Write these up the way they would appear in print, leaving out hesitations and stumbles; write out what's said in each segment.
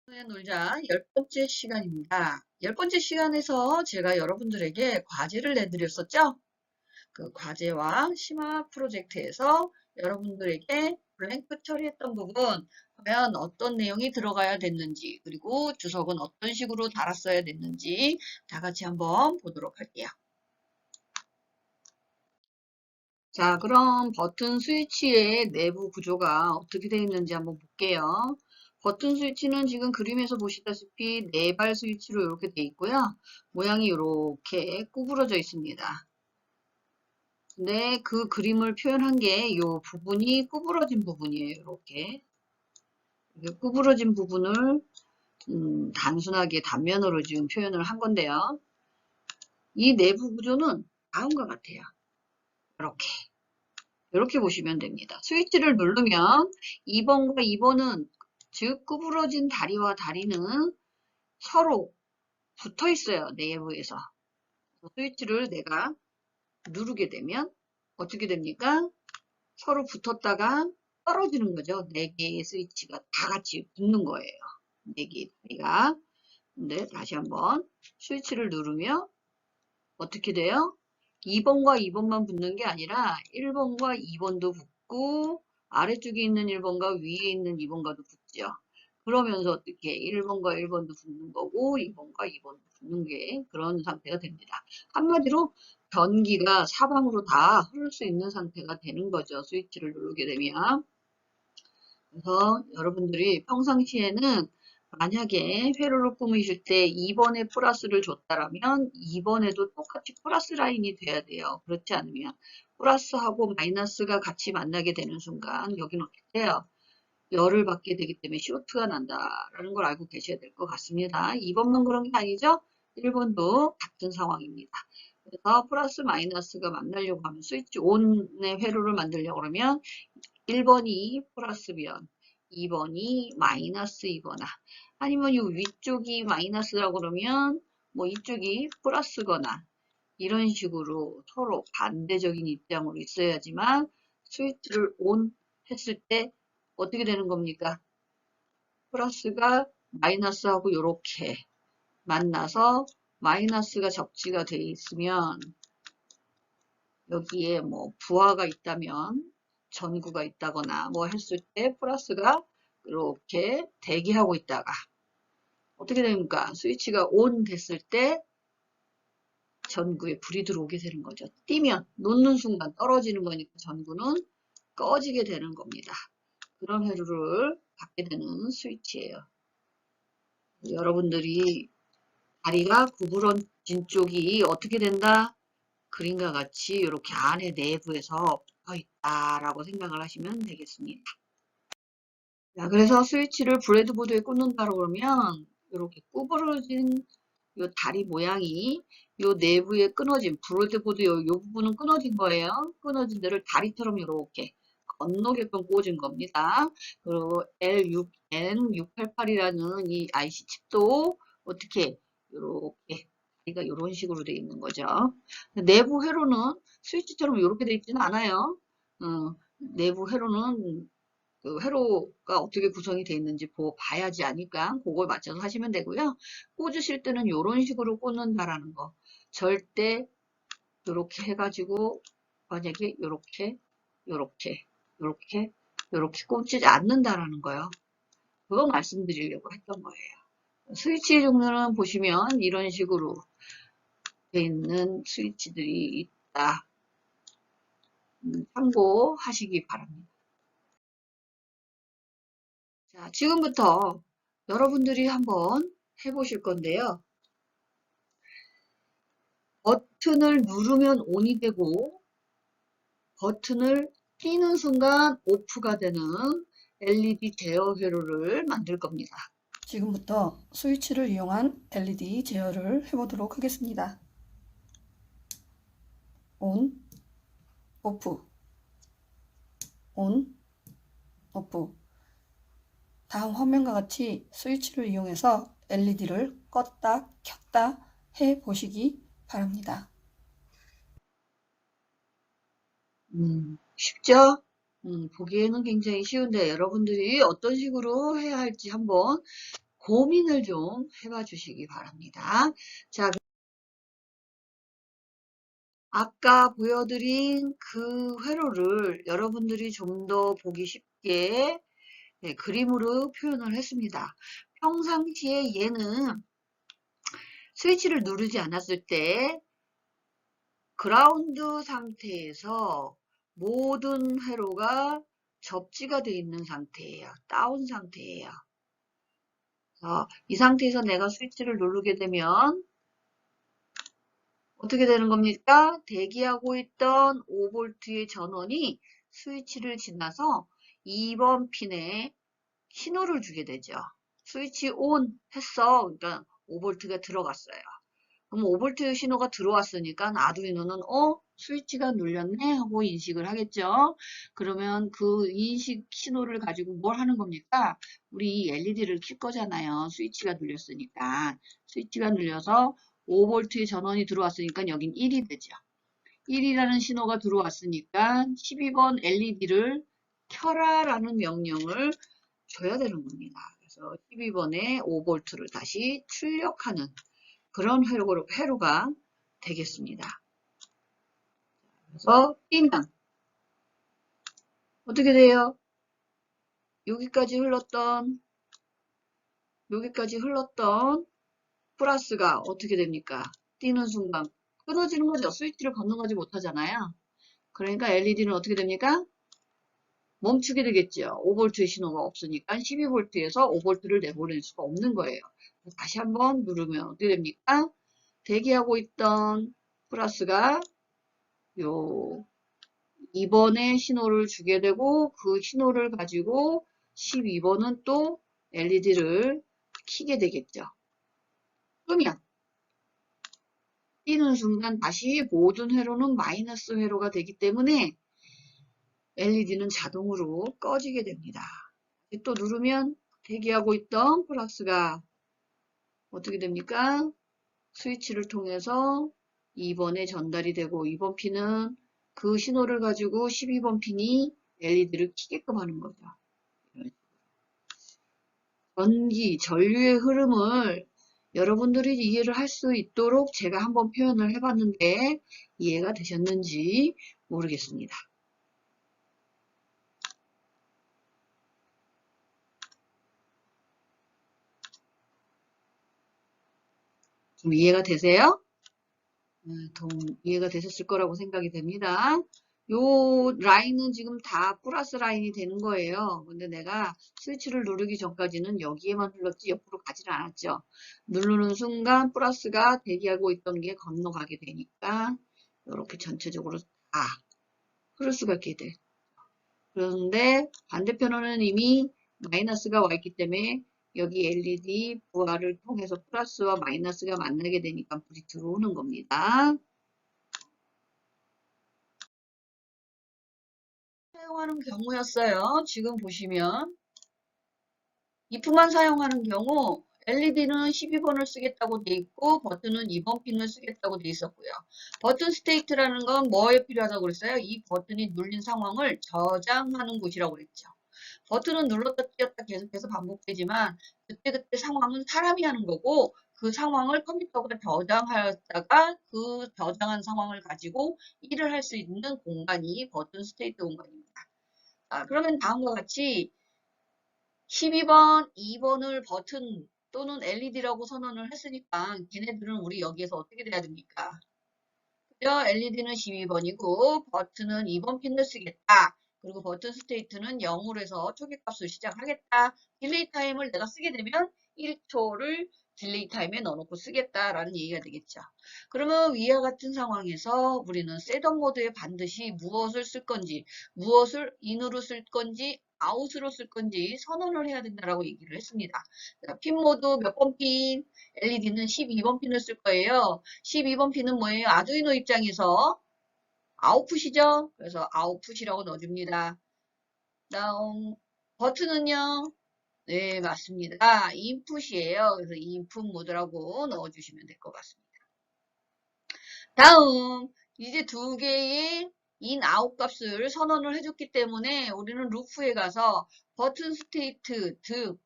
놀자 10번째 시간입니다. 10번째 시간에서 제가 여러분들에게 과제를 내드렸었죠? 그 과제와 심화 프로젝트에서 여러분들에게 블랭크 처리했던 부분, 과연 어떤 내용이 들어가야 됐는지, 그리고 주석은 어떤 식으로 달았어야 됐는지 다 같이 한번 보도록 할게요. 자, 그럼 버튼 스위치의 내부 구조가 어떻게 되어 있는지 한번 볼게요. 버튼 스위치는 지금 그림에서 보시다시피 4발 스위치로 이렇게 되어 있고요. 모양이 이렇게 구부러져 있습니다. 근데 그 그림을 표현한 게 이 부분이 구부러진 부분이에요. 이렇게 구부러진 부분을 단순하게 단면으로 지금 표현을 한 건데요. 이 내부 구조는 다음과 같아요. 이렇게 보시면 됩니다. 스위치를 누르면 2번과 2번은 즉 구부러진 다리와 다리는 서로 붙어 있어요. 내부에서. 스위치를 내가 누르게 되면 어떻게 됩니까? 서로 붙었다가 떨어지는 거죠. 4개의 스위치가 다 같이 붙는 거예요. 4개의 다리가. 근데 다시 한번 스위치를 누르면 어떻게 돼요? 2번과 2번만 붙는 게 아니라 1번과 2번도 붙고 아래쪽에 있는 1번과 위에 있는 2번과도 붙죠. 그러면서 어떻게 1번과 1번도 붙는 거고 2번과 2번도 붙는 게 그런 상태가 됩니다. 한마디로 전기가 사방으로 다 흐를 수 있는 상태가 되는 거죠. 스위치를 누르게 되면. 그래서 여러분들이 평상시에는 만약에 회로를 꾸미실 때 2번에 플러스를 줬다라면 2번에도 똑같이 플러스 라인이 돼야 돼요. 그렇지 않으면 플러스하고 마이너스가 같이 만나게 되는 순간 여기는 어떻게 돼요? 열을 받게 되기 때문에 쇼트가 난다라는 걸 알고 계셔야 될 것 같습니다. 2번만 그런 게 아니죠? 1번도 같은 상황입니다. 그래서 플러스 마이너스가 만나려고 하면 스위치 ON의 회로를 만들려고 그러면 1번이 플러스면 2번이 마이너스이거나 아니면 이 위쪽이 마이너스라고 그러면 뭐 이쪽이 플러스거나 이런 식으로 서로 반대적인 입장으로 있어야지만 스위치를 ON 했을 때 어떻게 되는 겁니까? 플러스가 마이너스하고 이렇게 만나서 마이너스가 적지가 돼 있으면 여기에 뭐 부하가 있다면 전구가 있다거나 뭐 했을 때 플러스가 이렇게 대기하고 있다가 어떻게 됩니까? 스위치가 ON 됐을 때 전구에 불이 들어오게 되는 거죠. 띄면 놓는 순간 떨어지는 거니까 전구는 꺼지게 되는 겁니다. 그런 회로를 갖게 되는 스위치예요. 여러분들이 다리가 구부러진 쪽이 어떻게 된다? 그림과 같이 이렇게 안에 내부에서 붙어 있다라고 생각을 하시면 되겠습니다. 자, 그래서 스위치를 브레드보드에 꽂는다고 그러면 이렇게 구부러진 요 다리 모양이 요 내부에 끊어진 브레드보드 요 부분은 끊어진 거예요. 끊어진 데를 다리처럼 이렇게 건너게끔 꽂은 겁니다. 그리고 L6N688이라는 이 IC 칩도 어떻게 이렇게 다리가 이런 식으로 되어 있는 거죠. 내부 회로는 스위치처럼 이렇게 되어 있지는 않아요. 내부 회로는 그 회로가 어떻게 구성이 되어 있는지 보고 봐야지 아니까 그걸 맞춰서 하시면 되고요. 꽂으실 때는 이런 식으로 꽂는다라는 거. 절대 이렇게 해가지고 만약에 이렇게 꽂지 않는다라는 거요. 그거 말씀드리려고 했던 거예요. 스위치 종류는 보시면 이런 식으로 되어 있는 스위치들이 있다. 참고하시기 바랍니다. 자, 지금부터 여러분들이 한번 해보실 건데요. 버튼을 누르면 ON이 되고 버튼을 끼는 순간 오프가 되는 LED 제어 회로를 만들 겁니다. 지금부터 스위치를 이용한 LED 제어를 해보도록 하겠습니다. ON, 오프, ON, 오프. 다음 화면과 같이 스위치를 이용해서 LED를 껐다 켰다 해 보시기 바랍니다. 쉽죠? 보기에는 굉장히 쉬운데 여러분들이 어떤 식으로 해야 할지 한번 고민을 좀 해봐 주시기 바랍니다. 자, 아까 보여드린 그 회로를 여러분들이 좀 더 보기 쉽게 네, 그림으로 표현을 했습니다. 평상시에 얘는 스위치를 누르지 않았을 때 그라운드 상태에서 모든 회로가 접지가 되어 있는 상태예요. 다운 상태예요. 이 상태에서 내가 스위치를 누르게 되면 어떻게 되는 겁니까? 대기하고 있던 5V의 전원이 스위치를 지나서 2번 핀에 신호를 주게 되죠. 스위치 온 했어. 그러니까 5V가 들어갔어요. 그럼 5V 신호가 들어왔으니까 아두이노는 스위치가 눌렸네 하고 인식을 하겠죠. 그러면 그 인식 신호를 가지고 뭘 하는 겁니까? 우리 LED를 킬 거잖아요. 스위치가 눌렸으니까. 스위치가 눌려서 5V의 전원이 들어왔으니까 여긴 1이 되죠. 1이라는 신호가 들어왔으니까 12번 LED를 켜라 라는 명령을 줘야 되는 겁니다. 그래서 12번에 5V를 다시 출력하는 그런 회로가 되겠습니다. 그래서 뛰면 어떻게 돼요? 여기까지 흘렀던 플러스가 어떻게 됩니까? 뛰는 순간 끊어지는 거죠. 스위치를 건너가지 못하잖아요. 그러니까 LED는 어떻게 됩니까? 멈추게 되겠죠. 5V의 신호가 없으니까 12V에서 5V를 내보낼 수가 없는 거예요. 다시 한번 누르면 어떻게 됩니까? 대기하고 있던 플러스가 요 2번에 신호를 주게 되고 그 신호를 가지고 12번은 또 LED를 켜게 되겠죠. 그러면 뛰는 순간 다시 모든 회로는 마이너스 회로가 되기 때문에 LED는 자동으로 꺼지게 됩니다. 또 누르면 대기하고 있던 플러스가 어떻게 됩니까? 스위치를 통해서 2번에 전달이 되고 2번 핀은 그 신호를 가지고 12번 핀이 LED를 켜게끔 하는 거죠. 전류의 흐름을 여러분들이 이해를 할 수 있도록 제가 한번 표현을 해봤는데 이해가 되셨는지 모르겠습니다. 좀 이해가 되세요? 이해가 되셨을 거라고 생각이 됩니다. 요 라인은 지금 다 플러스 라인이 되는 거예요. 근데 내가 스위치를 누르기 전까지는 여기에만 눌렀지 옆으로 가지는 않았죠. 누르는 순간 플러스가 대기하고 있던 게 건너가게 되니까 이렇게 전체적으로 다 흐를 수가 있게 돼. 그런데 반대편으로는 이미 마이너스가 와 있기 때문에 여기 LED 부하를 통해서 플러스와 마이너스가 만나게 되니까 불이 들어오는 겁니다. 사용하는 경우였어요. 지금 보시면 if만 사용하는 경우 LED는 12번을 쓰겠다고 돼 있고 버튼은 2번 핀을 쓰겠다고 돼 있었고요. 버튼 스테이트라는 건 뭐에 필요하다고 그랬어요? 이 버튼이 눌린 상황을 저장하는 곳이라고 그랬죠. 버튼은 눌렀다 띄었다 계속해서 반복되지만 그때그때 상황은 사람이 하는 거고 그 상황을 컴퓨터가 저장하다가 그 저장한 상황을 가지고 일을 할 수 있는 공간이 버튼 스테이트 공간입니다. 그러면 다음과 같이 12번, 2번을 버튼 또는 LED라고 선언을 했으니까 걔네들은 우리 여기에서 어떻게 돼야 됩니까? 그죠? LED는 12번이고 버튼은 2번 핀을 쓰겠다. 그리고 버튼 스테이트는 0으로 해서 초기값을 시작하겠다. 딜레이 타임을 내가 쓰게 되면 1초를 딜레이 타임에 넣어놓고 쓰겠다라는 얘기가 되겠죠. 그러면 위와 같은 상황에서 우리는 셋업 모드에 반드시 무엇을 쓸 건지, 무엇을 인으로 쓸 건지, 아웃으로 쓸 건지 선언을 해야 된다라고 얘기를 했습니다. 핀 모드 몇 번 핀? LED는 12번 핀을 쓸 거예요. 12번 핀은 뭐예요? 아두이노 입장에서 아웃풋이죠. 그래서 아웃풋이라고 넣어줍니다. 다음 버튼은요. 네, 맞습니다. 인풋이에요. 그래서 인풋 모드라고 넣어주시면 될 것 같습니다. 다음 이제 두 개의 인, 아웃 값을 선언을 해줬기 때문에 우리는 루프에 가서 버튼 스테이트, 즉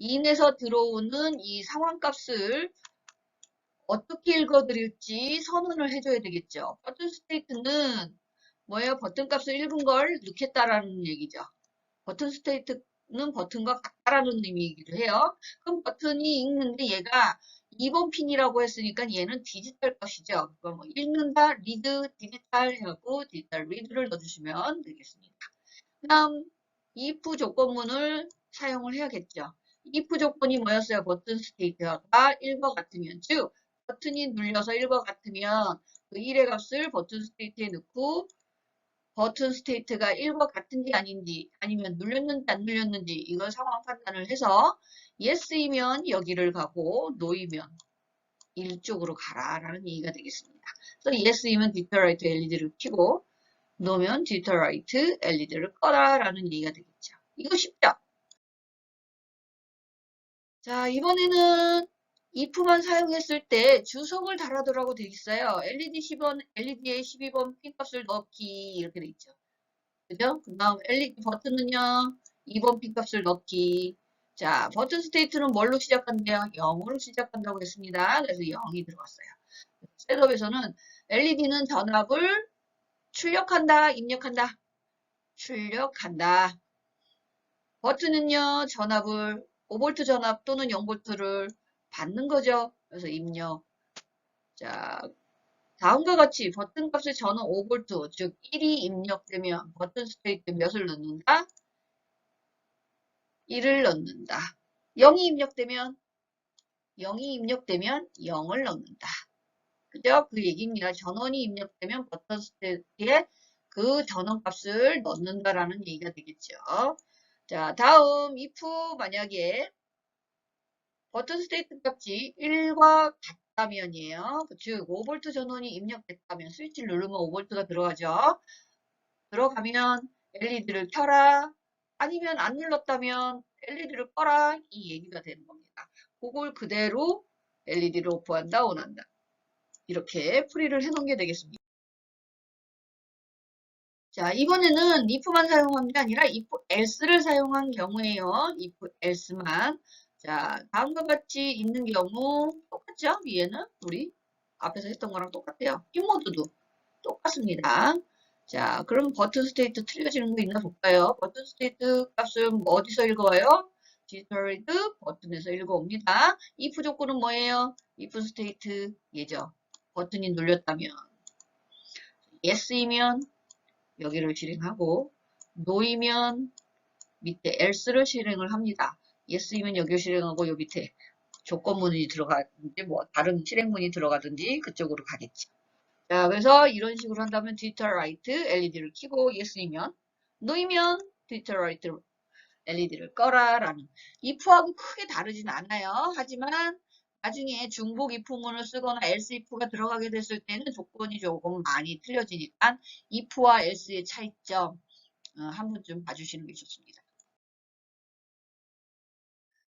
in에서 들어오는 이 상황값을 어떻게 읽어드릴지 선언을 해줘야 되겠죠. 버튼 스테이트는 뭐예요? 버튼 값을 읽은 걸 넣겠다라는 얘기죠. 버튼 스테이트는 버튼과 같다라는 의미이기도 해요. 그럼 버튼이 읽는데 얘가 2번 핀이라고 했으니까 얘는 디지털 값이죠. 그럼 뭐 읽는다, 리드, 디지털 하고 디지털 리드를 넣어주시면 되겠습니다. 다음 if 조건문을 사용을 해야겠죠. if 조건이 뭐였어요? 버튼 스테이트가 1과 같으면, 즉 버튼이 눌려서 1과 같으면 그 1의 값을 버튼 스테이트에 넣고 버튼 스테이트가 1과 같은지 아닌지 아니면 눌렸는지 안 눌렸는지 이걸 상황 판단을 해서 yes이면 여기를 가고 no이면 이쪽으로 가라라는 얘기가 되겠습니다. 그래서 yes이면 디지털 라이트 LED를 켜고 no면 디지털 라이트 LED를 꺼라라는 얘기가 되겠죠. 이거 쉽죠? 자, 이번에는 if만 사용했을 때 주석을 달아두라고 되어 있어요. LED 10번, LED에 12번 핀 값을 넣기 이렇게 되어 있죠. 그죠? 그 다음 LED 버튼은요, 2번 핀 값을 넣기. 자, 버튼 스테이트는 뭘로 시작한대요? 0으로 시작한다고 했습니다. 그래서 0이 들어갔어요. 셋업에서는 LED는 전압을 출력한다, 입력한다? 출력한다. 버튼은요, 전압을 5V 전압 또는 0V를 받는 거죠. 그래서 입력. 자, 다음과 같이 버튼 값의 전원 5V, 즉 1이 입력되면 버튼 스테이트 몇을 넣는다? 1을 넣는다. 0이 입력되면 0을 넣는다. 그죠? 그 얘기입니다. 전원이 입력되면 버튼 스테이트에 그 전원 값을 넣는다라는 얘기가 되겠죠. 자, 다음 if 만약에 버튼 스테이트 값이 1과 같다면이에요. 즉 5V 전원이 입력됐다면 스위치를 누르면 5V가 들어가죠. 들어가면 LED를 켜라. 아니면 안 눌렀다면 LED를 꺼라. 이 얘기가 되는 겁니다. 그걸 그대로 LED를 오프한다, 온한다. 이렇게 풀이를 해놓은 게 되겠습니다. 자, 이번에는 if만 사용한 게 아니라 if else를 사용한 경우에요. if else만. 자, 다음과 같이 있는 경우 똑같죠? 위에는 우리 앞에서 했던 거랑 똑같아요. 핀모드도 똑같습니다. 자, 그럼 버튼 스테이트 틀려지는 거 있나 볼까요? 버튼 스테이트 값은 어디서 읽어와요? 디지털 리드 버튼에서 읽어옵니다. if 조건은 뭐예요? if 스테이트 예죠. 버튼이 눌렸다면 yes이면 여기를 실행하고 no이면 밑에 else를 실행을 합니다. yes이면 여기를 실행하고 요 밑에 조건문이 들어가든지 뭐 다른 실행문이 들어가든지 그쪽으로 가겠죠. 자, 그래서 이런 식으로 한다면 디지털 라이트 LED를 켜고 yes이면 no이면 디지털 라이트 LED를 꺼라라는 if하고 크게 다르진 않아요. 하지만 나중에 중복 if문을 쓰거나 else if가 들어가게 됐을 때는 조건이 조금 많이 틀려지니까 if와 else의 차이점 한 번쯤 봐주시는 게 좋습니다.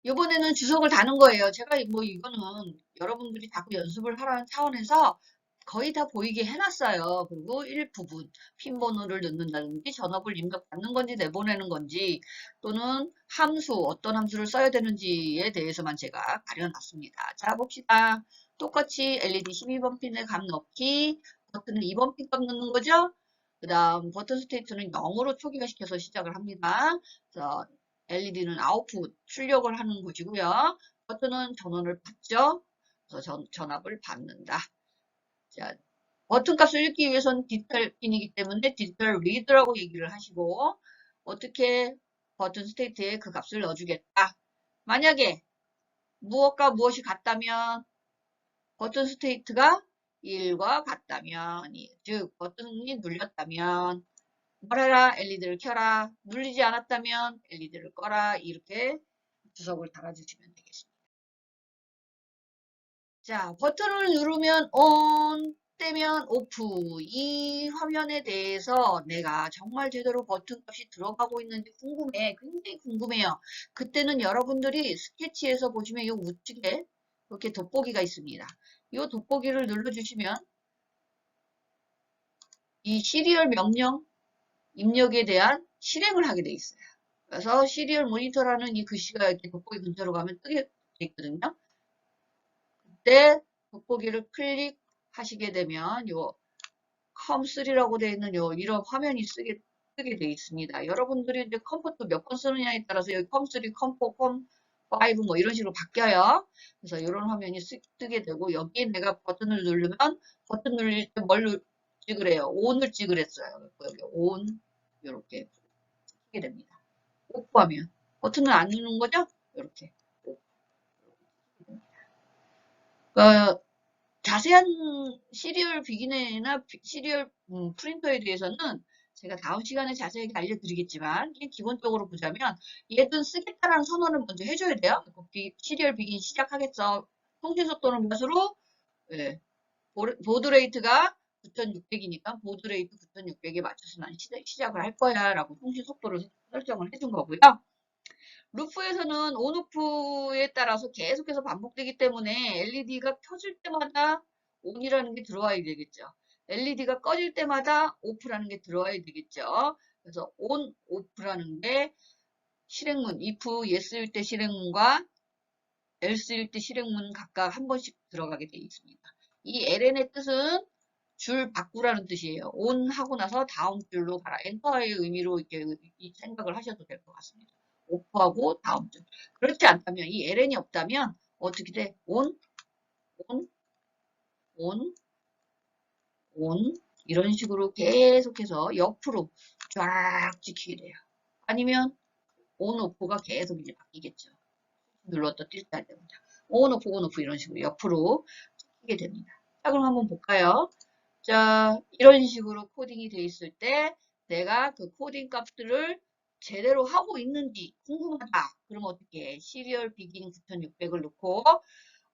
이번에는 주석을 다는 거예요. 제가 뭐 이거는 여러분들이 자꾸 연습을 하라는 차원에서 거의 다 보이게 해놨어요. 그리고 일부분 핀번호를 넣는다든지 전압을 입력받는 건지 내보내는 건지 또는 함수 어떤 함수를 써야 되는지에 대해서만 제가 가려놨습니다. 자 봅시다. 똑같이 LED 12번 핀에 값 넣기 버튼은 2번 핀 값 넣는 거죠. 그 다음 버튼 스테이트는 0으로 초기화시켜서 시작을 합니다. 그래서 LED는 아웃풋 출력을 하는 것이고요. 버튼은 전원을 받죠. 그래서 전압을 받는다. 자, 버튼 값을 읽기 위해서는 디지털 핀이기 때문에 디지털 리드라고 얘기를 하시고 어떻게 버튼 스테이트에 그 값을 넣어주겠다. 만약에 무엇과 무엇이 같다면 버튼 스테이트가 1과 같다면 즉 버튼이 눌렸다면 뭘 해라? LED를 켜라. 눌리지 않았다면 LED를 꺼라. 이렇게 주석을 달아주시면 되겠습니다. 자, 버튼을 누르면 ON, 떼면 OFF. 이 화면에 대해서 내가 정말 제대로 버튼 값이 들어가고 있는지 궁금해. 굉장히 궁금해요. 그때는 여러분들이 스케치에서 보시면 이 우측에 이렇게 돋보기가 있습니다. 이 돋보기를 눌러주시면 이 시리얼 명령 입력에 대한 실행을 하게 돼 있어요. 그래서 시리얼 모니터라는 이 글씨가 이렇게 돋보기 근처로 가면 뜨게 돼 있거든요. 그때 돋보기를 클릭하시게 되면 요 컴3라고 되어 있는 이런 화면이 뜨게 되어 있습니다. 여러분들이 이제 컴포트 몇 번 쓰느냐에 따라서 여기 컴3, 컴4, 컴5 뭐 이런 식으로 바뀌어요. 그래서 이런 화면이 뜨게 되고 여기에 내가 버튼을 누르면 버튼 누를 때 뭘 찍으래요? 온을 찍으랬어요. 여기 온 이렇게 찍게 됩니다. 오프하면 버튼을 안 누르는 거죠? 이렇게. 어, 자세한 시리얼 비기너나 시리얼 프린터에 대해서는 제가 다음 시간에 자세하게 알려드리겠지만 기본적으로 보자면 얘든 쓰겠다라는 선언을 먼저 해줘야 돼요. 시리얼 비긴 시작하겠어. 통신 속도는 몇으로? 예, 보드 레이트가 9600이니까 보드 레이트 9600에 맞춰서 난 시작을 할 거야 라고 통신 속도를 설정을 해준 거고요. 루프에서는 온오프에 따라서 계속해서 반복되기 때문에 LED가 켜질 때마다 ON이라는 게 들어와야 되겠죠. LED가 꺼질 때마다 OFF라는 게 들어와야 되겠죠. 그래서 ON, OFF라는 게 실행문, if yes일 때 실행문과 else일 때 실행문 각각 한 번씩 들어가게 되어 있습니다. 이 LN의 뜻은 줄 바꾸라는 뜻이에요. ON 하고 나서 다음 줄로 가라. 엔터의 의미로 이렇게 생각을 하셔도 될 것 같습니다. 오프하고 다음 줄. 그렇지 않다면 이 LN이 없다면 어떻게 돼? ON, ON, ON, ON 이런 식으로 계속해서 옆으로 쫙 찍히게 돼요. 아니면 ON, OFF가 계속 이제 바뀌겠죠. 눌렀다 뛸 때마다 ON, OFF, ON, OFF 이런 식으로 옆으로 찍히게 됩니다. 자, 그럼 한번 볼까요? 자, 이런 식으로 코딩이 돼 있을 때 내가 그 코딩 값들을 제대로 하고 있는지 궁금하다. 그럼 어떻게 시리얼 비긴 9600을 넣고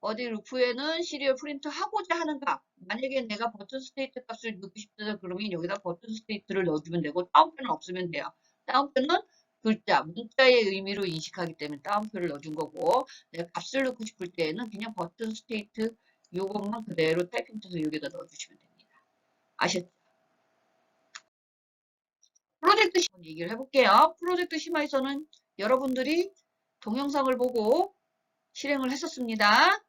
어디 루프에는 시리얼 프린트 하고자 하는 값. 만약에 내가 버튼 스테이트 값을 넣고 싶다 그러면 여기다 버튼 스테이트를 넣어주면 되고 다운표는 없으면 돼요. 다운표는 글자, 문자의 의미로 인식하기 때문에 다운표를 넣어준 거고 내가 값을 넣고 싶을 때에는 그냥 버튼 스테이트 요것만 그대로 타이핑 쳐서 여기다 넣어주시면 됩니다. 아셨죠? 프로젝트 심화 얘기를 해볼게요. 프로젝트 심화에서는 여러분들이 동영상을 보고 실행을 했었습니다.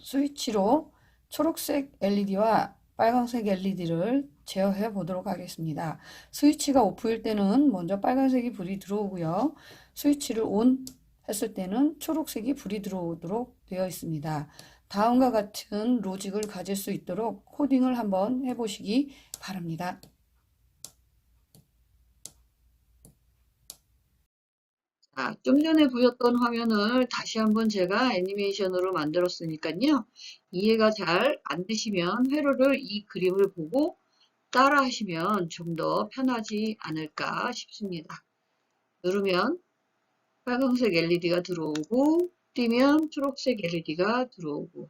스위치로 초록색 LED와 빨간색 LED를 제어해 보도록 하겠습니다. 스위치가 오프일 때는 먼저 빨간색이 불이 들어오고요. 스위치를 ON 했을 때는 초록색이 불이 들어오도록 되어 있습니다. 다음과 같은 로직을 가질 수 있도록 코딩을 한번 해보시기 바랍니다. 자, 좀 전에 보였던 화면을 다시 한번 제가 애니메이션으로 만들었으니까요. 이해가 잘 안 되시면 회로를 이 그림을 보고 따라 하시면 좀 더 편하지 않을까 싶습니다. 누르면 빨간색 LED가 들어오고 띄면 초록색 LED가 들어오고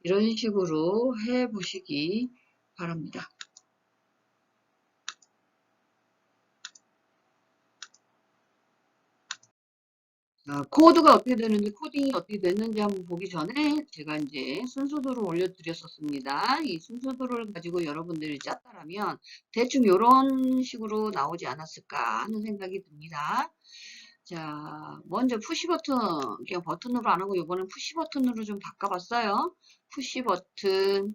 이런 식으로 해 보시기 바랍니다. 코드가 어떻게 되는지, 코딩이 어떻게 됐는지 한번 보기 전에 제가 이제 순서도를 올려드렸었습니다. 이 순서도를 가지고 여러분들이 짰다라면 대충 이런 식으로 나오지 않았을까 하는 생각이 듭니다. 자, 먼저 푸시 버튼, 그냥 버튼으로 안 하고 이번엔 푸시 버튼으로 좀 바꿔봤어요. 푸시 버튼은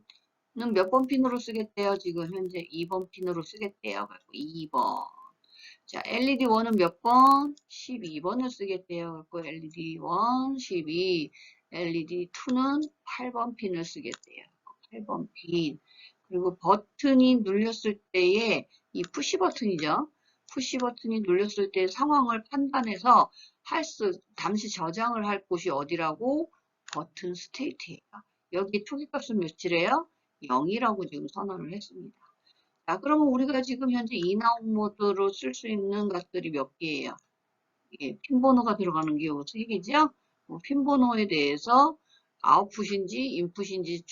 몇 번 핀으로 쓰겠대요? 지금 현재 2번 핀으로 쓰겠대요. 그리고 2번. 자, LED1은 몇 번? 12번을 쓰겠대요. 그리고 LED1, 12, LED2는 8번 핀을 쓰겠대요. 8번 핀. 그리고 버튼이 눌렸을 때에 이 푸시 버튼이죠. 푸시 버튼이 눌렸을 때 상황을 판단해서 잠시 저장을 할 곳이 어디라고? 버튼 스테이트예요. 여기 초기값은 몇이래요? 0이라고 지금 선언을 했습니다. 자, 그러면 우리가 지금 현재 인아웃 모드로 쓸 수 있는 값들이 몇 개예요? 이게 핀 번호가 들어가는 게 3개죠? 핀 번호에 대해서 아웃풋인지 인풋인지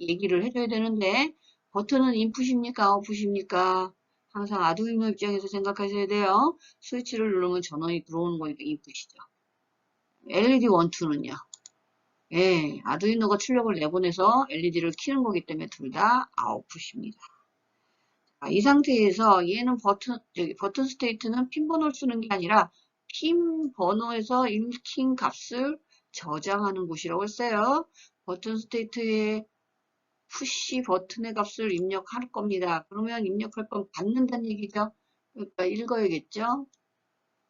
얘기를 해줘야 되는데 버튼은 인풋입니까? 아웃풋입니까? 항상 아두이노 입장에서 생각하셔야 돼요. 스위치를 누르면 전원이 들어오는 거니까 인풋이죠. LED 1, 2는요. 예, 아두이노가 출력을 내보내서 LED를 켜는 거기 때문에 둘 다 아웃풋입니다. 이 상태에서 얘는 버튼 스테이트는 핀 번호를 쓰는 게 아니라 핀 번호에서 읽힌 값을 저장하는 곳이라고 했어요. 버튼 스테이트에 푸시 버튼의 값을 입력할 겁니다. 그러면 입력할 건 받는다는 얘기죠. 그러니까 읽어야겠죠.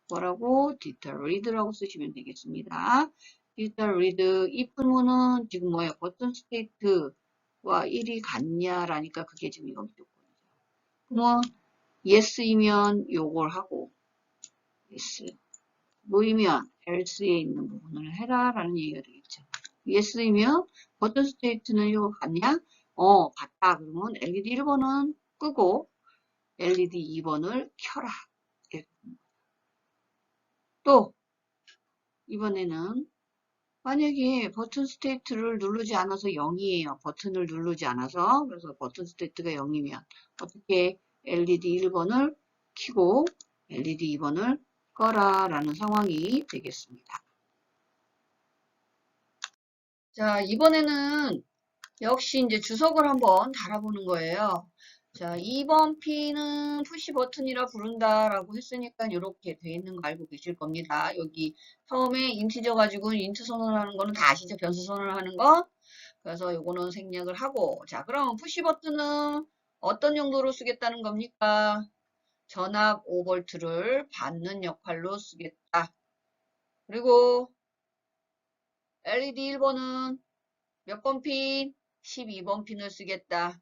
뭐라고? 디지털 리드라고 쓰시면 되겠습니다. 디지털 리드 이 풀문은 지금 뭐예요? 버튼 스테이트와 1이 같냐라니까 그게 지금 이거 조건이죠. 그러면 yes이면 요걸 하고 yes no이면 else에 있는 부분을 해라 라는 얘기가 되겠죠. yes이면 버튼 스테이트는 이거 같냐? 같다. 그러면 LED 1번은 끄고 LED 2번을 켜라. 또 이번에는 만약에 버튼 스테이트를 누르지 않아서 0이에요. 버튼을 누르지 않아서. 그래서 버튼 스테이트가 0이면 어떻게 LED 1번을 켜고 LED 2번을 꺼라 라는 상황이 되겠습니다. 자, 이번에는 역시 이제 주석을 한번 달아보는 거예요. 자, 2번 P는 푸시 버튼이라 부른다라고 했으니까 이렇게 돼 있는 거 알고 계실 겁니다. 여기 처음에 인티저 가지고 인트 선언하는 거는 다 아시죠? 변수 선언하는 거. 그래서 요거는 생략을 하고. 자, 그럼 푸시 버튼은 어떤 용도로 쓰겠다는 겁니까? 전압 5V를 받는 역할로 쓰겠다. 그리고 LED 1번은 몇 번 핀? 12번 핀을 쓰겠다.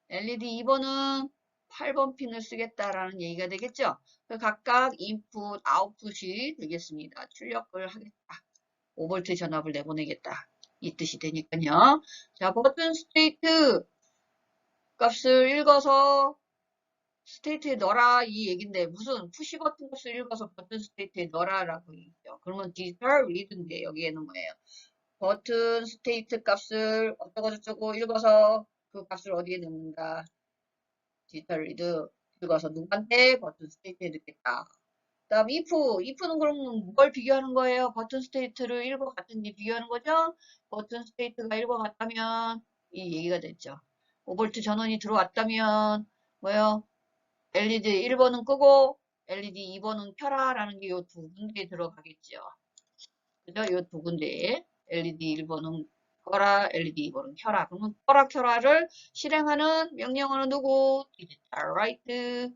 LED 2번은 8번 핀을 쓰겠다라는 얘기가 되겠죠. 각각 인풋, 아웃풋이 되겠습니다. 출력을 하겠다. 5V 전압을 내보내겠다. 이 뜻이 되니까요. 자, 버튼 스테이트 값을 읽어서 스테이트에 넣어라 이 얘긴데 무슨 푸시 버튼 값을 읽어서 버튼 스테이트에 넣어라라고 얘기죠. 그러면 디지털 리드인데 여기에는 뭐예요? 버튼 스테이트 값을 어쩌고저쩌고 읽어서 그 값을 어디에 넣는다. 디지털 리드 읽어서 누구한테 버튼 스테이트에 넣겠다. 그 다음 if는 그럼 뭘 비교하는 거예요? 버튼 스테이트를 1과 같은지 비교하는 거죠? 버튼 스테이트가 1과 같다면 이 얘기가 됐죠. 5V 전원이 들어왔다면 뭐예요? LED 1번은 끄고 LED 2번은 켜라 라는 게 이 두 군데에 들어가겠죠. 그죠? 이 두 군데에 LED 1번은 꺼라, LED 2번은 켜라. 그러면 꺼라, 켜라를 실행하는 명령어는 누구? 디지털 라이트.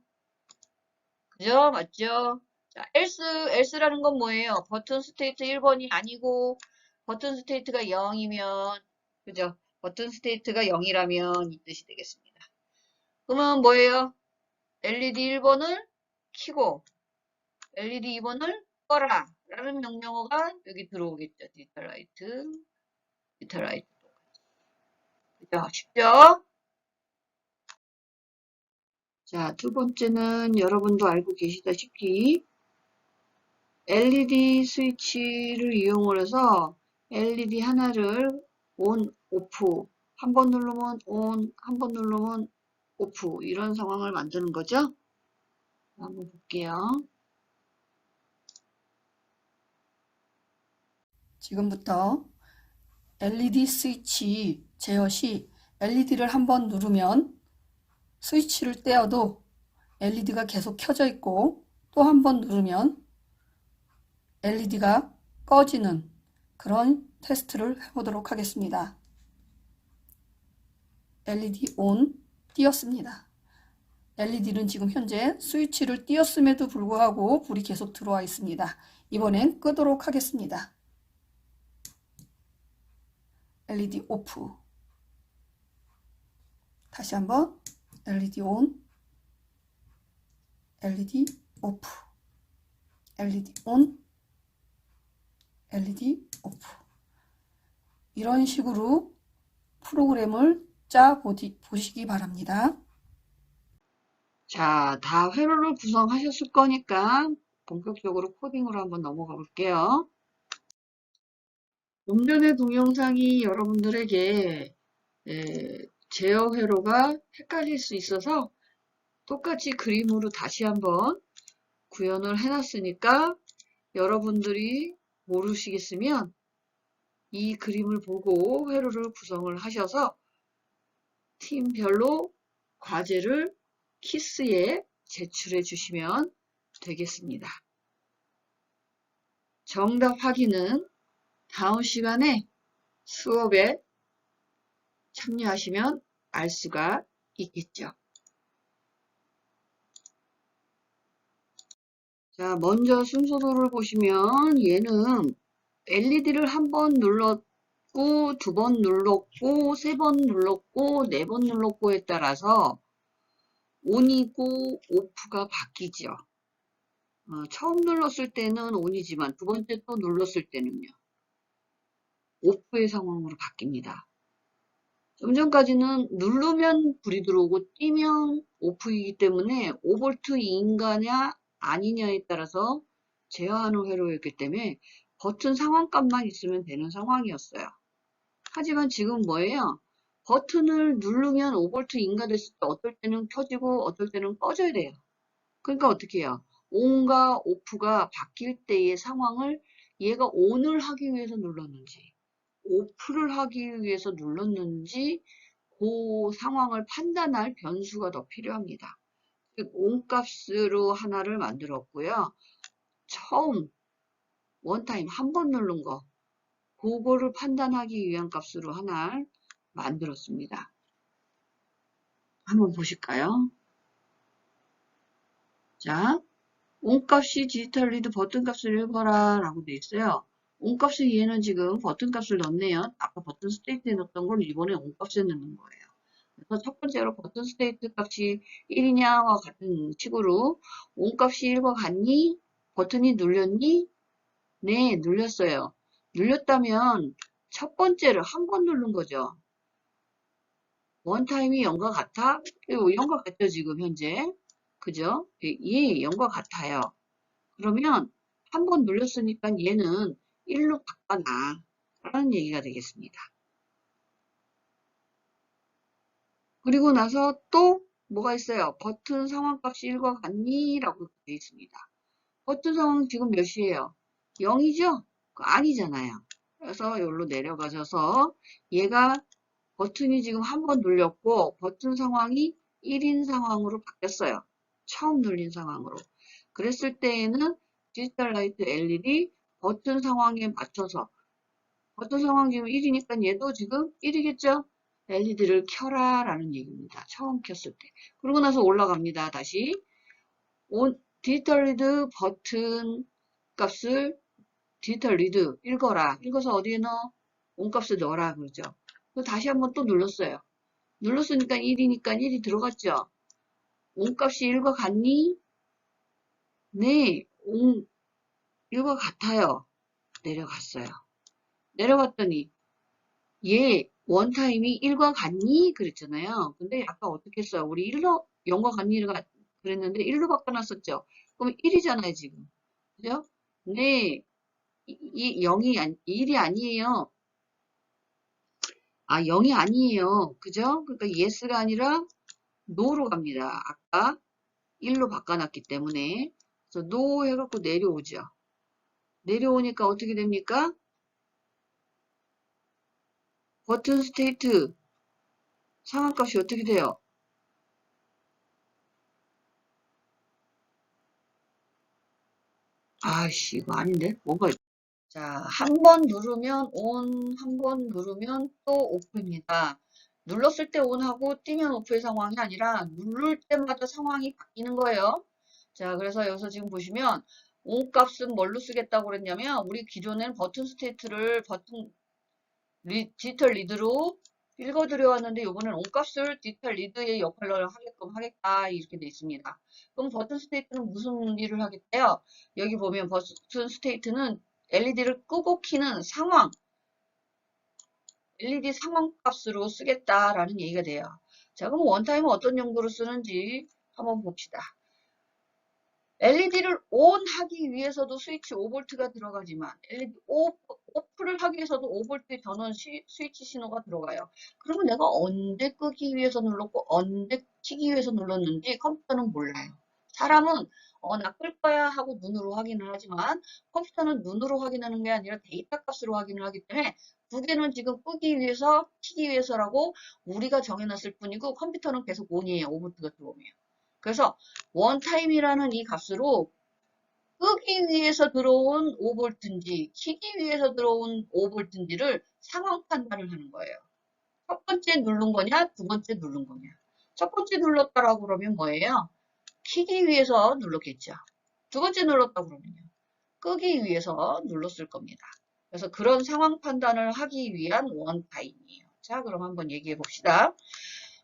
그죠? 맞죠? 자, else라는 건 뭐예요? 버튼 스테이트 1번이 아니고 버튼 스테이트가 0이면 그죠? 버튼 스테이트가 0이라면 이 뜻이 되겠습니다. 그러면 뭐예요? LED 1번을 켜고 LED 2번을 꺼라 라는 명령어가 여기 들어오겠죠. 디지털 라이트, 디지털 라이트. 그죠? 쉽죠? 자, 두 번째는 여러분도 알고 계시다시피 LED 스위치를 이용을 해서 LED 하나를 ON, OFF 한 번 누르면 ON, 한 번 누르면 OFF 이런 상황을 만드는 거죠. 한번 볼게요. 지금부터 LED 스위치 제어 시 LED를 한번 누르면 스위치를 떼어도 LED가 계속 켜져 있고 또 한 번 누르면 LED가 꺼지는 그런 테스트를 해보도록 하겠습니다. LED ON 띄었습니다. LED는 지금 현재 스위치를 띄었음에도 불구하고 불이 계속 들어와 있습니다. 이번엔 끄도록 하겠습니다. LED 오프. 다시 한번 LED ON, LED 오프, LED ON, LED 오프. 이런 식으로 프로그램을 짜 보시기 바랍니다. 자, 다 회로를 구성하셨을 거니까 본격적으로 코딩으로 한번 넘어가 볼게요. 좀 전의 동영상이 여러분들에게 제어 회로가 헷갈릴 수 있어서 똑같이 그림으로 다시 한번 구현을 해놨으니까 여러분들이 모르시겠으면 이 그림을 보고 회로를 구성을 하셔서 팀별로 과제를 키스에 제출해 주시면 되겠습니다. 정답 확인은 다음 시간에 수업에 참여하시면 알 수가 있겠죠. 자, 먼저 순서도를 보시면 얘는 LED를 한 번 눌렀고, 두 번 눌렀고, 세 번 눌렀고, 네 번 눌렀고에 따라서 ON이고 OFF가 바뀌죠. 처음 눌렀을 때는 ON이지만 두 번째 또 눌렀을 때는요. OFF의 상황으로 바뀝니다. 좀 전까지는 누르면 불이 들어오고 띄면 OFF이기 때문에 5V인가냐 아니냐에 따라서 제어하는 회로였기 때문에 버튼 상황값만 있으면 되는 상황이었어요. 하지만 지금 뭐예요? 버튼을 누르면 5V인가 됐을 때 어떨 때는 켜지고 어떨 때는 꺼져야 돼요. 그러니까 어떻게 해요? ON과 OFF가 바뀔 때의 상황을 얘가 ON을 하기 위해서 눌렀는지 OFF를 하기 위해서 눌렀는지 그 상황을 판단할 변수가 더 필요합니다. 즉 ON 값으로 하나를 만들었고요. 처음 원타임 한 번 누른 거 그거를 판단하기 위한 값으로 하나를 만들었습니다. 한번 보실까요? 자, ON 값이 디지털 리드 버튼 값을 읽어라 라고 되어 있어요. ON 값을 얘는 지금 버튼 값을 넣네요. 아까 버튼 스테이트에 넣었던 걸 이번에 ON 값에 넣는 거예요. 그래서 첫 번째로 버튼 스테이트 값이 1이냐와 같은 식으로 ON 값이 1과 같니? 버튼이 눌렸니? 네, 눌렸어요. 눌렸다면 첫 번째를 한 번 누른 거죠. 원타임이 0과 같아? 0과 같죠, 지금 현재. 그죠? 예, 0과 같아요. 그러면 한 번 눌렸으니까 얘는 1로 바꿔놔 라는 얘기가 되겠습니다. 그리고 나서 또 뭐가 있어요? 버튼 상황값이 1과 같니? 라고 되어 있습니다. 버튼 상황 지금 몇이에요? 0이죠? 아니잖아요. 그래서 여기로 내려가셔서 얘가 버튼이 지금 한 번 눌렸고 버튼 상황이 1인 상황으로 바뀌었어요. 처음 눌린 상황으로. 그랬을 때에는 디지털 라이트 LED 버튼 상황에 맞춰서 버튼 상황 지금 1이니까 얘도 지금 1이겠죠? LED를 켜라 라는 얘기입니다. 처음 켰을 때. 그러고 나서 올라갑니다. 다시 디지털 리드 버튼 값을 디지털 리드 읽어라. 읽어서 어디에 넣어? 온 값을 넣어라 그러죠. 다시 한번 또 눌렀어요. 눌렀으니까 1이니까 1이 들어갔죠. 온 값이 1과 같니? 네, 온 1과 같아요. 내려갔어요. 내려갔더니 얘 원타임이 1과 같니? 그랬잖아요. 근데 아까 어떻게 했어요? 우리 1로 0과 같니가 그랬는데 1로 바꿔놨었죠. 그럼 1이잖아요, 지금. 그죠? 네, 이 0이 1이 아니에요. 아, 0이 아니에요. 그죠? 그러니까 yes가 아니라 no로 갑니다. 아까 1로 바꿔놨기 때문에. 그래서 no 해갖고 내려오죠. 내려오니까 어떻게 됩니까? 버튼 스테이트 상한값이 어떻게 돼요? 아이씨, 이거 아닌데? 뭔가. 자, 한 번 누르면 on, 한 번 누르면 또 오프입니다. 눌렀을 때 on하고 띄면 오프의 상황이 아니라 누를 때마다 상황이 바뀌는 거예요. 자, 그래서 여기서 지금 보시면 on 값은 뭘로 쓰겠다고 그랬냐면 우리 기존에는 버튼 스테이트를 버튼 디지털 리드로 읽어드려 왔는데 이번엔 on 값을 디지털 리드의 역할을 하게끔 하겠다 이렇게 돼 있습니다. 그럼 버튼 스테이트는 무슨 일을 하겠대요? 여기 보면 버튼 스테이트는 LED를 끄고 켜는 상황, LED 상황 값으로 쓰겠다라는 얘기가 돼요. 자, 그럼 원타임은 어떤 용도로 쓰는지 한번 봅시다. LED를 ON 하기 위해서도 스위치 5V가 들어가지만 LED 오프를 하기 위해서도 5V 전원 스위치 신호가 들어가요. 그러면 내가 언제 끄기 위해서 눌렀고 언제 켜기 위해서 눌렀는지 컴퓨터는 몰라요. 사람은 나 끌 거야 하고 눈으로 확인을 하지만 컴퓨터는 눈으로 확인하는 게 아니라 데이터 값으로 확인을 하기 때문에 두 개는 지금 끄기 위해서 켜기 위해서라고 우리가 정해놨을 뿐이고 컴퓨터는 계속 ON이에요. 5V가 들어오면. 그래서 원타임이라는 이 값으로 끄기 위해서 들어온 5V인지 키기 위해서 들어온 5V인지를 상황 판단을 하는 거예요. 첫 번째 누른 거냐, 두 번째 누른 거냐. 첫 번째 눌렀다라고 그러면 뭐예요? 키기 위해서 눌렀겠죠. 두 번째 눌렀다고 그러면요. 끄기 위해서 눌렀을 겁니다. 그래서 그런 상황 판단을 하기 위한 원타임이에요. 자, 그럼 한번 얘기해 봅시다.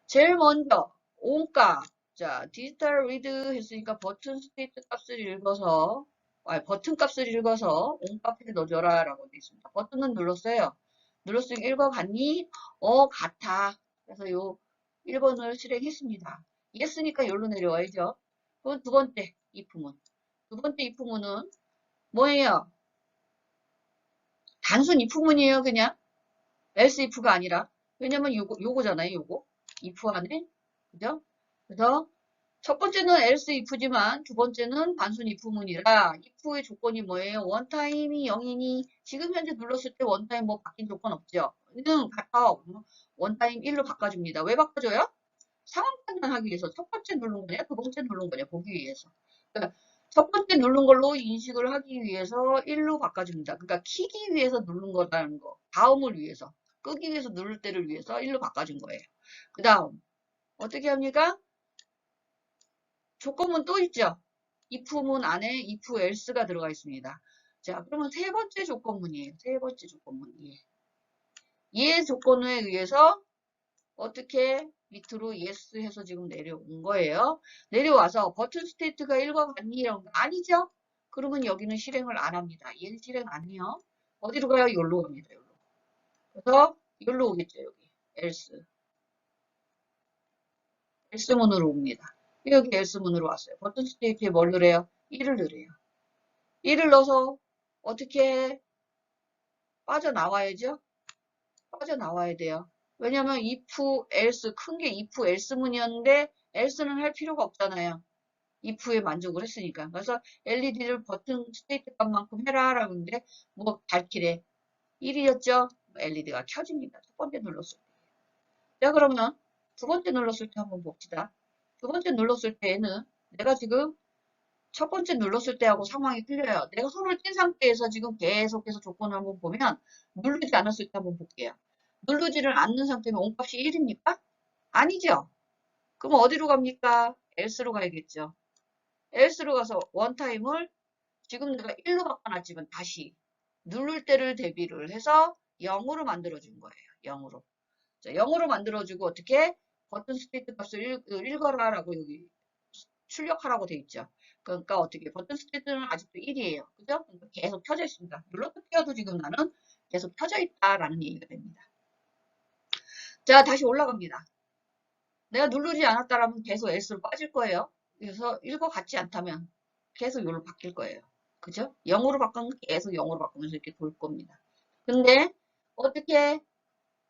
제일 먼저 온값. 자, 디지털 리드 했으니까 버튼 스테이트 값을 읽어서 버튼 값을 읽어서 온값에 넣어줘라 라고 되어 있습니다. 버튼은 눌렀어요. 눌렀으니까 읽어갔니? 같아. 그래서 요 1번을 실행했습니다. 이했으니까 여기로 내려와야죠. 그럼 두 번째 if문. 두 번째 if문은 뭐예요? 단순 if문이에요, 그냥. else if가 아니라. 왜냐면 요거잖아요, 요거. if 안에. 그죠? 그래서 첫 번째는 else if지만 두 번째는 단순 if문이라 if의 조건이 뭐예요? 원타임이 0이니 지금 현재 눌렀을 때 원타임 뭐 바뀐 조건 없죠? 는 같아. 원타임 1로 바꿔줍니다. 왜 바꿔줘요? 상황 판단하기 위해서 첫 번째 누른 거냐, 두 번째 누른 거냐 보기 위해서. 그러니까 첫 번째 누른 걸로 인식을 하기 위해서 1로 바꿔줍니다. 그러니까 키기 위해서 누른 거라는 거. 다음을 위해서. 끄기 위해서 누를 때를 위해서 1로 바꿔준 거예요. 그 다음 어떻게 합니까? 조건문 또 있죠. if문 안에 if else가 들어가 있습니다. 자, 그러면 세 번째 조건문이에요. 세 번째 조건문. 얘 조건에 의해서 어떻게 밑으로 yes 해서 지금 내려온 거예요. 내려와서 버튼 스테이트가 1과 같니? 이런 거 아니죠? 그러면 여기는 실행을 안 합니다. 얘는 실행 안 해요. 어디로 가요? 여기로 갑니다. 여기로. 그래서 여기로 오겠죠. 여기. else. else문으로 옵니다. 여기 else문으로 왔어요. 버튼 스테이트에 뭘 넣으래요? 1을 넣으래요. 1을 넣어서 어떻게 빠져나와야죠? 빠져나와야 돼요. 왜냐면 if, else, 큰 게 if, else문이었는데 else는 할 필요가 없잖아요. if에 만족을 했으니까. 그래서 LED를 버튼 스테이트 값만큼 해라 라고 하는데 뭐 밝히래. 1이었죠? LED가 켜집니다. 첫 번째 눌렀을 때. 자, 그러면 두 번째 눌렀을 때 한번 봅시다. 두 번째 눌렀을 때에는 내가 지금 첫 번째 눌렀을 때하고 상황이 틀려요. 내가 손을 뗀 상태에서 지금 계속해서 조건을 한번 보면 누르지 않았을 때 한번 볼게요. 누르지를 않는 상태면 온값이 1입니까? 아니죠. 그럼 어디로 갑니까? else로 가야겠죠. else로 가서 원타임을 지금 내가 1로 바꿔놨지만 다시 누를 때를 대비를 해서 0으로 만들어준 거예요. 0으로. 자, 0으로 만들어주고 어떻게? 버튼 스테이트 값을 읽어라라고 여기 출력하라고 돼 있죠. 그러니까 어떻게 버튼 스테이트는 아직도 1이에요. 그죠? 그러니까 계속 켜져 있습니다. 눌러도 켜도 지금 나는 계속 켜져 있다라는 얘기가 됩니다. 자, 다시 올라갑니다. 내가 누르지 않았다라면 계속 S로 빠질 거예요. 그래서 1과 같지 않다면 계속 여기로 바뀔 거예요. 그죠? 0으로 바꾸면 계속 0으로 바꾸면서 이렇게 돌 겁니다. 근데 어떻게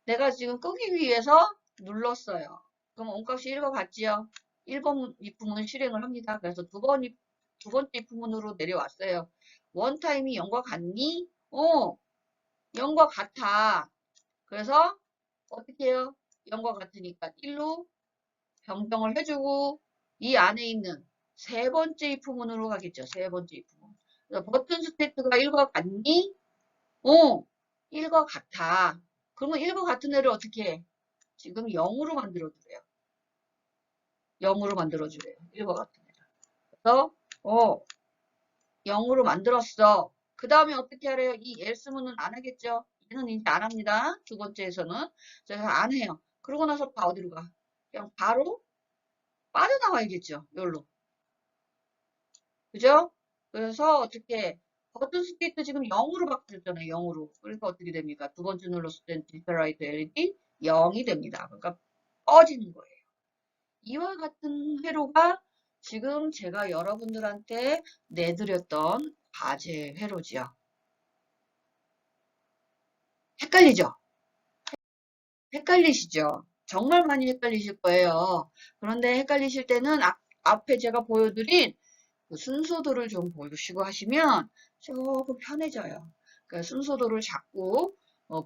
내가 지금 끄기 위해서 눌렀어요. 그럼 온값이 1과 같지요? 1번 if문은 실행을 합니다. 그래서 두 번째 if문으로 내려왔어요. 원타임이 0과 같니? 0과 같아. 그래서 어떻게 해요? 0과 같으니까 1로 변경을 해주고 이 안에 있는 세 번째 if문으로 가겠죠. 세 번째 if문. 그래서 버튼 스테이트가 1과 같니? 1과 같아. 그러면 1과 같은 애를 어떻게 해? 지금 0으로 만들어주래요. 0으로 만들어주래요. 1과 같은 애를. 그래서 0으로 만들었어. 그 다음에 어떻게 하래요? 이 else문은 안 하겠죠? 얘는 이제 안 합니다. 두 번째에서는. 그래서 안 해요. 그러고 나서 다 어디로 가? 그냥 바로 빠져나와야겠죠. 여기로. 그죠? 그래서 어떻게 버튼 스테이트 지금 0으로 바뀌었잖아요. 0으로. 그러니까 어떻게 됩니까? 두 번째 눌렀을 땐 디지털라이트 LED 0이 됩니다. 그러니까 꺼지는 거예요. 이와 같은 회로가 지금 제가 여러분들한테 내드렸던 과제 회로지요. 헷갈리죠? 헷갈리시죠? 정말 많이 헷갈리실 거예요. 그런데 헷갈리실 때는 앞에 제가 보여드린 그 순서도를 좀 보시고 하시면 조금 편해져요. 그 순서도를 자꾸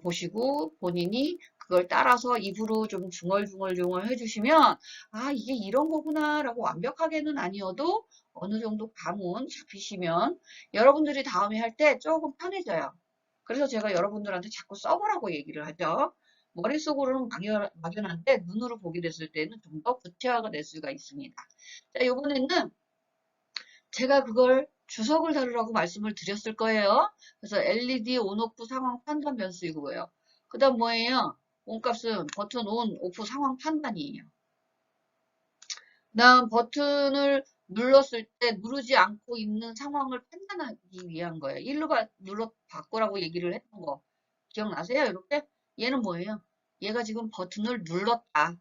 보시고 본인이 그걸 따라서 입으로 좀 중얼중얼 해주시면 아 이게 이런 거구나라고 완벽하게는 아니어도 어느 정도 감은 잡히시면 여러분들이 다음에 할 때 조금 편해져요. 그래서 제가 여러분들한테 자꾸 써보라고 얘기를 하죠. 머릿속으로는 막연한데 눈으로 보게 됐을 때는 좀 더 구체화가 될 수가 있습니다. 자, 이번에는 제가 그걸 주석을 다루라고 말씀을 드렸을 거예요. 그래서 LED 온오프 상황 판단 변수이고요. 그 다음 뭐예요? 온값은 버튼 온, 오프 상황 판단이에요. 그 다음 버튼을 눌렀을 때 누르지 않고 있는 상황을 판단하기 위한 거예요. 1로 눌러 바꾸라고 얘기를 했던 거 기억나세요? 이렇게 얘는 뭐예요? 얘가 지금 버튼을 눌렀다.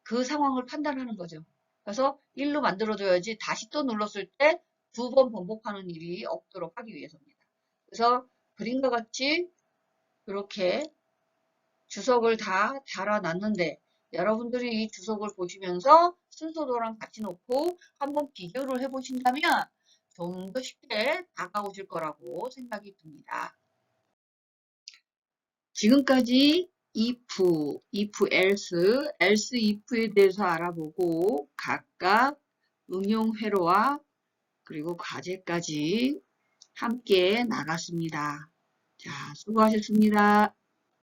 그 상황을 판단하는 거죠. 그래서 1로 만들어줘야지 다시 또 눌렀을 때 2번 반복하는 일이 없도록 하기 위해서입니다. 그래서 그림과 같이 이렇게 주석을 다 달아놨는데 여러분들이 이 주석을 보시면서 순서도랑 같이 놓고 한번 비교를 해보신다면 좀 더 쉽게 다가오실 거라고 생각이 듭니다. 지금까지 if, else if에 대해서 알아보고 각각 응용 회로와 그리고 과제까지 함께 나갔습니다. 자, 수고하셨습니다.